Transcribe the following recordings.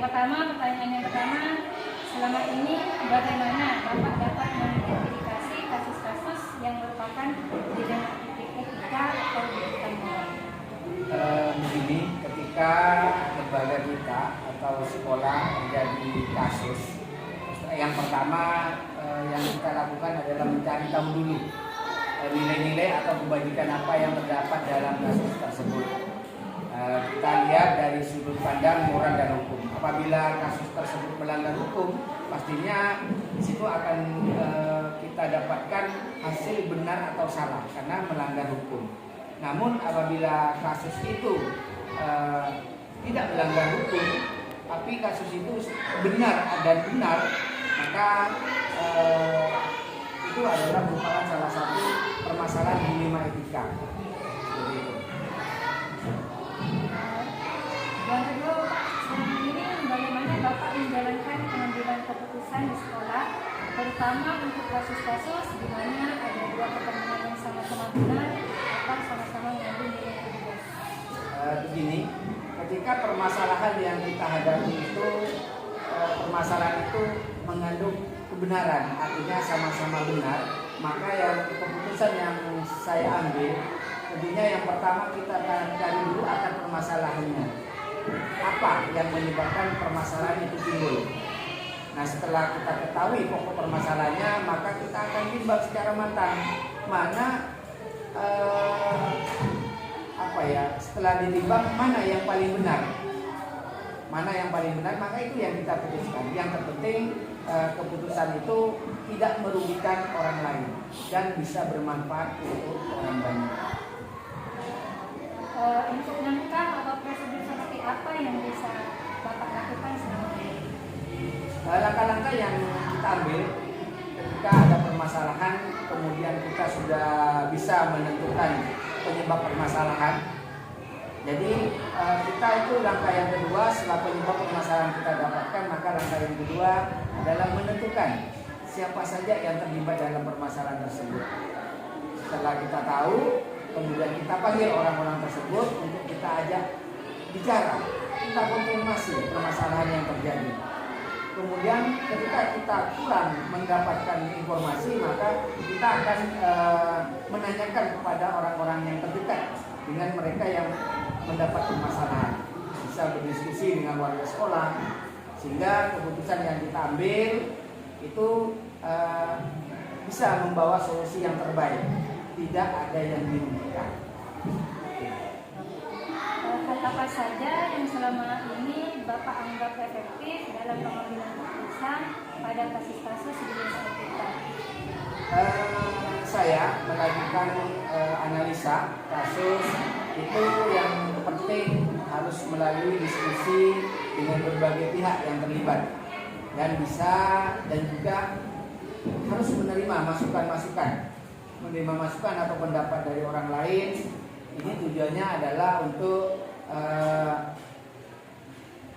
Pertanyaan yang pertama, selama ini bagaimana Bapak dapat mengidentifikasi kasus-kasus yang merupakan pidana etika atau bukan moral? Begini, ketika lembaga kita atau sekolah menjadi kasus, yang pertama yang kita lakukan adalah mencari tahu dulu nilai-nilai atau kebajikan apa yang terdapat dalam kasus tersebut. Kita lihat dari sudut pandang moral dan hukum. Apabila kasus tersebut melanggar hukum, pastinya di situ akan kita dapatkan hasil benar atau salah karena melanggar hukum. Namun apabila kasus itu tidak melanggar hukum, tapi kasus itu benar dan benar, maka itu adalah merupakan salah satu permasalahan dilema etika. Yang kedua, Pak, selama ini bagaimana Bapak menjalankan pengambilan keputusan di sekolah, terutama untuk kasus-kasus di mana ada dua kepentingan yang sama-sama benar atau sama-sama mengandung nilai etika? Begini, ketika permasalahan yang kita hadapi itu permasalahan itu mengandung kebenaran, artinya sama-sama benar, maka yang keputusan yang saya ambil tentunya yang pertama kita akan cari dulu akar permasalahannya. Apa yang menyebabkan permasalahan itu timbul? Nah, setelah kita ketahui pokok permasalahannya, maka kita akan timbang secara matang mana setelah ditimbang mana yang paling benar. Mana yang paling benar, maka itu yang kita putuskan. Yang terpenting keputusan itu tidak merugikan orang lain dan bisa bermanfaat untuk orang banyak. Untuk langkah atau prosedur seperti apa yang bisa Bapak lakukan selama ini? Langkah-langkah yang kita ambil ketika ada permasalahan, kemudian kita sudah bisa menentukan penyebab permasalahan. Jadi kita itu langkah yang kedua setelah penyebab permasalahan kita dapatkan, maka langkah yang kedua adalah menentukan siapa saja yang terlibat dalam permasalahan tersebut. Setelah kita tahu, kemudian kita panggil orang-orang tersebut untuk kita ajak bicara, kita konfirmasi permasalahan yang terjadi. Kemudian ketika kita kurang mendapatkan informasi, maka kita akan menanyakan kepada orang-orang yang terdekat dengan mereka yang mendapat permasalahan. Bisa berdiskusi dengan warga sekolah, sehingga keputusan yang kita ambil itu bisa membawa solusi yang terbaik. Tidak ada yang dirugikan. Hal apa saja yang selama ini Bapak anggap efektif dalam pengambilan keputusan pada kasus-kasus di desa kita? Saya melakukan analisa kasus itu yang penting harus melalui diskusi dengan berbagai pihak yang terlibat dan juga harus menerima masukan atau pendapat dari orang lain. Ini tujuannya adalah untuk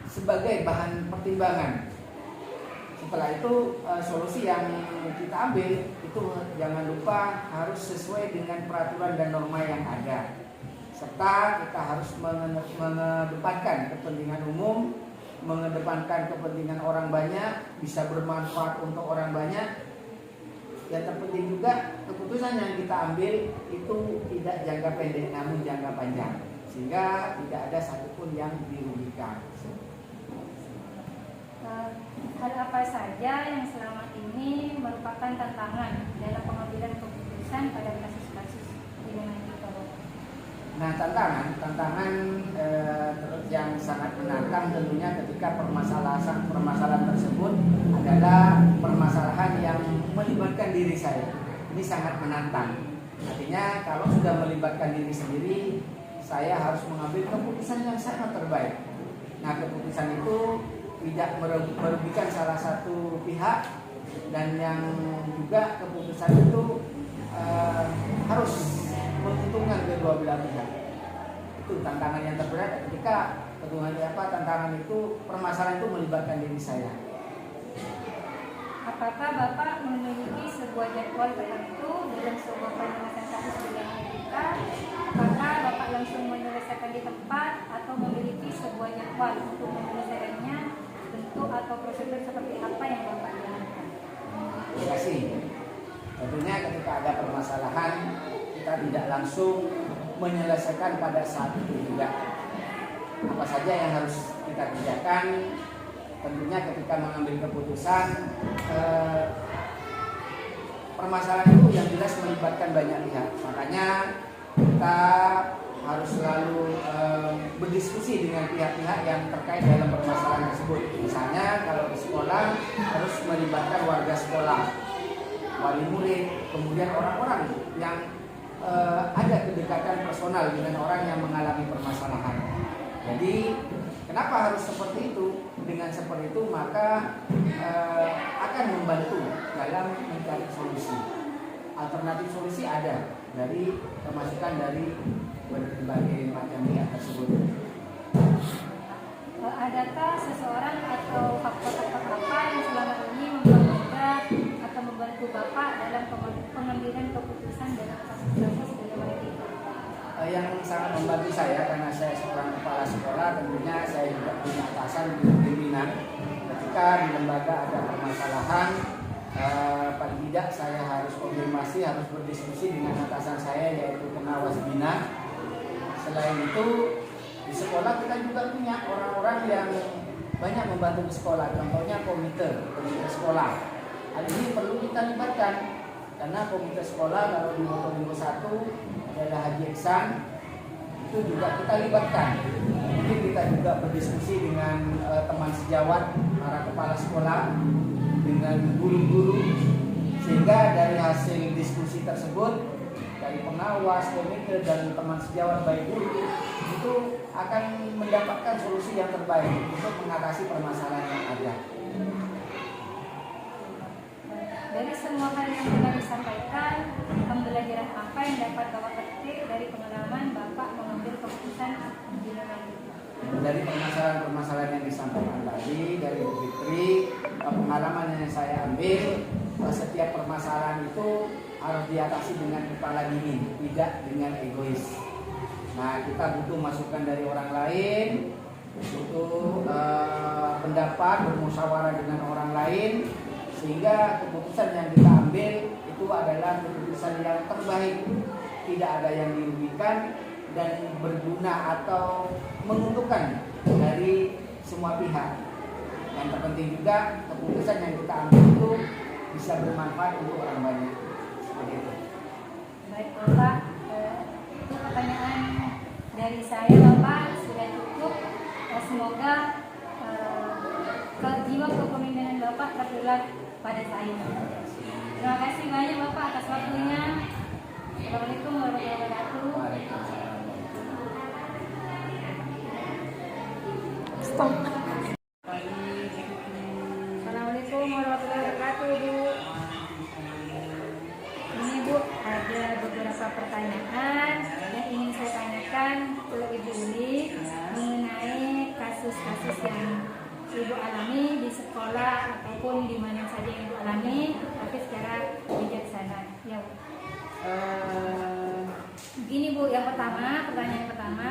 sebagai bahan pertimbangan. Setelah itu solusi yang kita ambil itu jangan lupa harus sesuai dengan peraturan dan norma yang ada, serta kita harus mengedepankan kepentingan umum, mengedepankan kepentingan orang banyak, bisa bermanfaat untuk orang banyak. Yang terpenting juga keputusan yang kita ambil itu tidak jangka pendek namun jangka panjang, sehingga tidak ada satupun yang dirugikan. Hal apa saja yang selama ini merupakan tantangan dalam pengambilan keputusan pada kasus-kasus di mana kita? Nah, tantangan yang sangat menantang tentunya ketika permasalahan tersebut adalah permasalahan yang melibatkan diri saya. Ini sangat menantang. Artinya kalau sudah melibatkan diri sendiri, saya harus mengambil keputusan yang sangat terbaik. Nah, keputusan itu tidak merugikan salah satu pihak, dan yang juga keputusan itu harus menguntungkan kedua belah pihak. Itu tantangan yang terberat ketika tantangan itu permasalahan itu melibatkan diri saya. Apakah Bapak memiliki sebuah jadwal tertentu dalam sebuah penyelesaian kasus pidana etika? Apakah Bapak langsung menyelesaikan di tempat atau memiliki sebuah jadwal untuk menyelesaikannya bentuk atau prosedur seperti apa yang Bapak jalankan? Terima kasih. Tentunya ketika ada permasalahan, kita tidak langsung menyelesaikan pada saat itu juga. Apa saja yang harus kita kerjakan, tentunya ketika mengambil keputusan, permasalahan itu yang jelas melibatkan banyak pihak. Makanya kita harus selalu berdiskusi dengan pihak-pihak yang terkait dalam permasalahan tersebut. Misalnya kalau di sekolah harus melibatkan warga sekolah, wali murid, kemudian orang-orang yang ada kedekatan personal dengan orang yang mengalami permasalahan. Jadi kenapa harus seperti itu? Dengan seperti itu maka akan membantu dalam mencari solusi. Alternatif solusi ada dari pemasukan dari berbagai macam pihak tersebut. Adakah seseorang atau faktor-faktor apa yang selama ini mempermudah atau membantu Bapak dalam pengambilan keputusan dalam kasus-kasus di luar itu? Yang sangat membantu saya karena saya seorang kepala sekolah, tentunya saya juga punya atasan di pimpinan. Ketika di lembaga ada permasalahan, paling tidak saya harus konfirmasi, harus berdiskusi dengan atasan saya yaitu pengawas bina. Selain itu di sekolah kita juga punya orang-orang yang banyak membantu di sekolah. Contohnya komite sekolah. Hal ini perlu kita libatkan karena komite sekolah kalau di Motolingo 1 adalah Haji Iksan, itu juga kita libatkan. Mungkin kita juga berdiskusi dengan teman sejawat, para kepala sekolah, dengan guru-guru, sehingga dari hasil diskusi tersebut dari pengawas, komite dan teman sejawat baik guru itu akan mendapatkan solusi yang terbaik untuk mengatasi permasalahan yang ada. Dari semua hal yang telah disampaikan, pembelajaran apa yang dapat Bapak petik dari pengalaman Bapak mengambil keputusan di dalam itu? Dari permasalahan-permasalahan yang disampaikan tadi dari Bu Fitri, pengalaman yang saya ambil, setiap permasalahan itu harus diatasi dengan kepala dingin, tidak dengan egois. Nah, kita butuh masukan dari orang lain, butuh pendapat, bermusyawarah dengan orang lain, sehingga keputusan yang kita ambil itu adalah keputusan yang terbaik, tidak ada yang dirugikan dan berguna atau menguntungkan dari semua pihak. Yang terpenting juga keputusan yang kita ambil itu bisa bermanfaat untuk orang banyak. Seperti itu. Baik Bapak, itu pertanyaan dari saya Bapak sudah cukup. Semoga jiwa kepemimpinan Bapak tertular pada saya. Terima kasih banyak Bapak atas waktunya. Assalamualaikum warahmatullahi wabarakatuh. Assalamualaikum warahmatullahi wabarakatuh, Bu. Ini Bu, ada beberapa pertanyaan yang ingin saya tanyakan ke Ibu Uli mengenai kasus-kasus yang Ibu alami di sekolah ataupun di mana saja yang Ibu alami, tapi secara bijaksana. Ya, Bu. Begini Bu, pertanyaan pertama,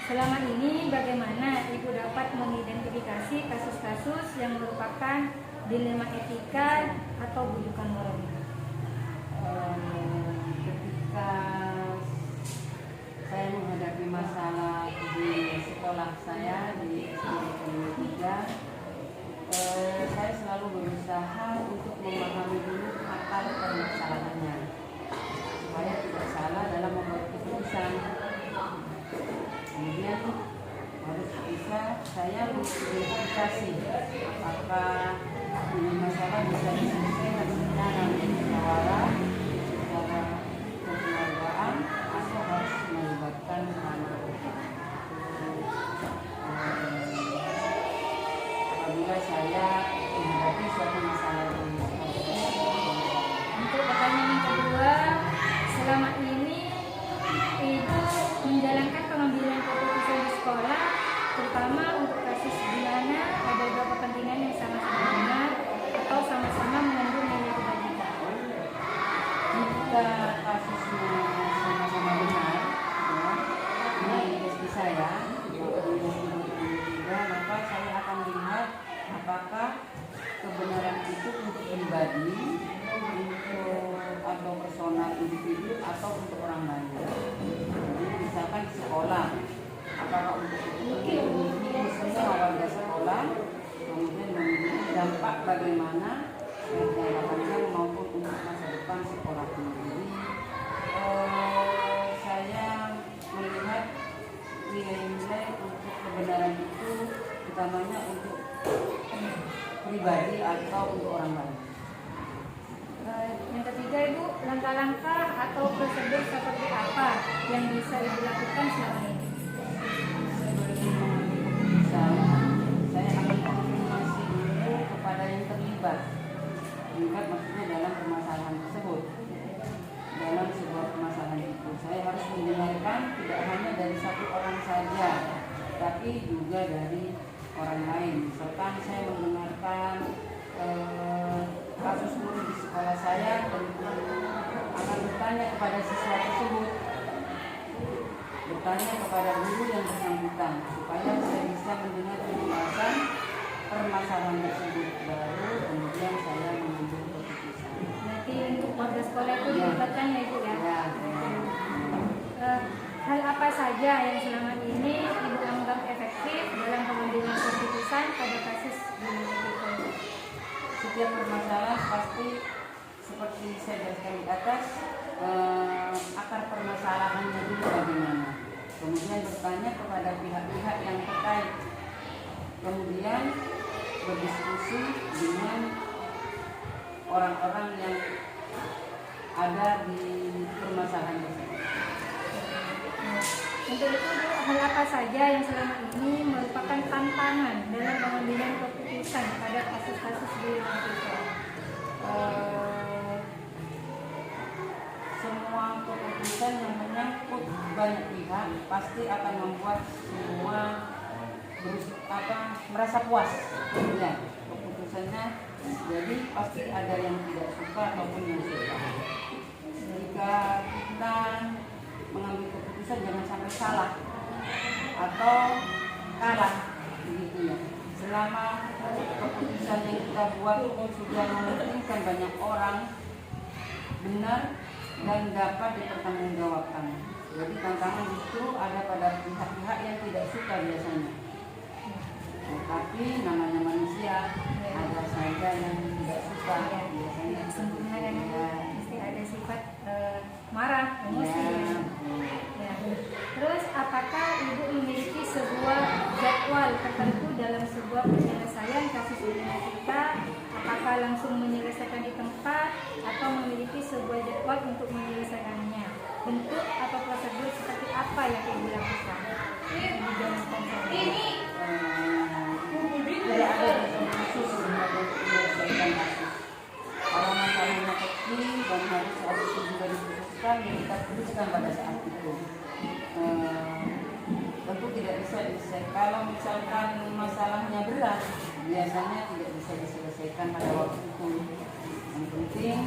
selama ini bagaimana Ibu dapat mengidentifikasi kasus-kasus yang merupakan dilema etika atau bujukan moral? Ketika saya menghadapi masalah di sekolah saya di SD 3, saya selalu berusaha untuk memahami dulu akar permasalahannya supaya tidak salah dalam membuat keputusan. Kemudian harus bisa saya mengidentifikasi apakah ini masalah bisa diselesaikan secara musyawarah, secara kekeluargaan, atau harus melibatkan anak. Apabila saya menghadapi suatu masalah ini. Untuk pertanyaan yang kedua, selama ini Ibu menjalankan pengambilan keputusan di sekolah, terutama untuk kasus di mana ada dua kepentingan yang sama-sama benar atau sama-sama mengandung nilai kebajikan. Jika kasusnya sama-sama benar, ya, ini istri saya, maka saya akan lihat apakah sekolah. Apakah untuk semua warga sekolah, kemudian memiliki dampak bagaimana jangka panjang maupun untuk masa depan sekolah ini. Saya melihat nilai-nilai untuk kebenaran itu utamanya untuk pribadi atau untuk orang lain. Yang ketiga, Ibu, langkah-langkah atau prosedur seperti apa yang bisa Ibu lakukan selama ini? Saya akan konfirmasi dulu kepada yang terlibat. Terlibat maksudnya dalam permasalahan tersebut. Dalam sebuah permasalahan itu, saya harus mendengarkan tidak hanya dari satu orang saja, tapi juga dari orang lain. Misalkan saya mendengarkan kasus guru di sekolah saya, tentu akan bertanya kepada siswa tersebut, bertanya kepada guru yang bersangkutan, supaya saya bisa mendengar penjelasan permasalahan tersebut, baru kemudian saya mengambil keputusan. Nanti untuk warga sekolah itu dilibatkan ya, Ibu ya? Hal apa saja yang selama ini Ibu anggap efektif dalam pengambilan keputusan pada kasus di Indonesia? Setiap permasalahan pasti seperti saya jelaskan di atas, akar permasalahannya dulu bagaimana, kemudian bertanya kepada pihak-pihak yang terkait, kemudian berdiskusi dengan orang-orang yang ada di permasalahan tersebut. Untuk itu, Bu, hal apa saja yang selama ini merupakan tantangan dalam pengambilan keputusan pada kasus-kasus di Indonesia? Semua keputusan yang menyangkut banyak pihak pasti akan membuat semua merasa puas ya keputusannya. Jadi pasti ada yang tidak suka ataupun yang suka. Jika kita mengambil keputusan jangan sampai salah atau kalah begitu ya. Selama keputusan yang kita buat sudah memungkinkan banyak orang, benar dan dapat dipertanggungjawabkan. Jadi tantangan justru ada pada pihak-pihak yang tidak suka biasanya. Tapi namanya manusia, ada saja yang tidak suka biasanya. Sempurna dan mesti ada sifat marah, emosi. Ya. Terus apakah Ibu memiliki sebuah jadwal tertentu dalam sebuah penyelesaian kasus kita? Apakah langsung menyelesaikan di tempat atau memiliki sebuah jadwal untuk menyelesaikannya? Bentuk atau prosedur seperti apa yang Ibu lakukan? Tidak ada khusus untuk menyelesaikan kasus. Kalau masalahnya kecil dan harus juga dikhususkan, yang kita putuskan pada saat itu. Tentu tidak bisa diselesaikan. Kalau misalkan masalahnya berat, biasanya tidak bisa diselesaikan pada waktu itu. Yang penting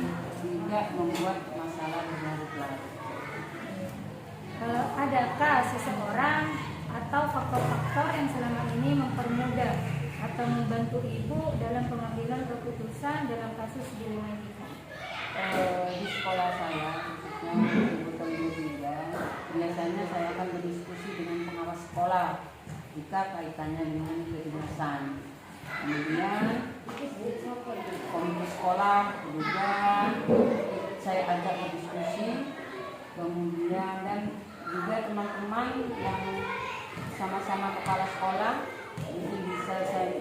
tidak membuat masalah berlarut-larut. Adakah seseorang atau faktor-faktor yang selama ini mempermudah atau membantu Ibu dalam pengambilan keputusan dalam kasus di lingkungan kita? Di sekolah saya, khususnya di Ibu biasanya saya akan berdiskusi dengan pengawas sekolah jika kaitannya dengan kedinasan. Kemudian komite sekolah juga saya ajak berdiskusi, kemudian dan juga teman-teman yang sama-sama kepala sekolah mungkin bisa saya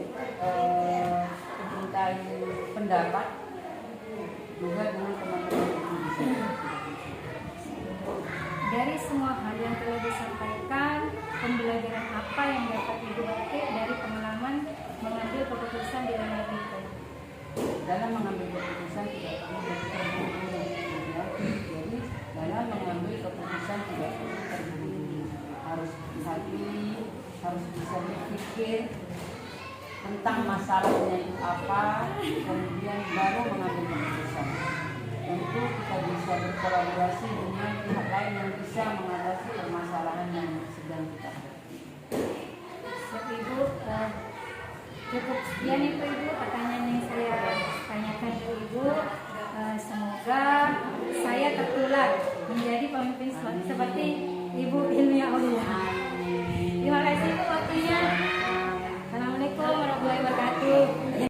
mintai pendapat juga dengan teman-teman yang bisa. Dari semua hal yang telah disampaikan, pembelajaran apa yang dapat Ibu petik dari pengalaman mengambil keputusan di dalam itu? Dalam mengambil keputusan tidak perlu terburu-buru, ya. Jadi dalam mengambil keputusan tidak perlu terburu-buru, harus hati, harus bisa berpikir tentang masalahnya itu apa, kemudian baru mengambil keputusan. Tentu kita bisa berkolaborasi dengan pihak lain yang bisa mengatasi permasalahan yang sedang kita hadapi. Ibu, cukup sekian itu Ibu pertanyaan yang saya tanyakan ke Ibu. Semoga saya tertular menjadi pemimpin seperti Ibu Ilmiah Aulia. Amin. Terima kasih Bu waktunya. Assalamualaikum warahmatullahi wabarakatuh.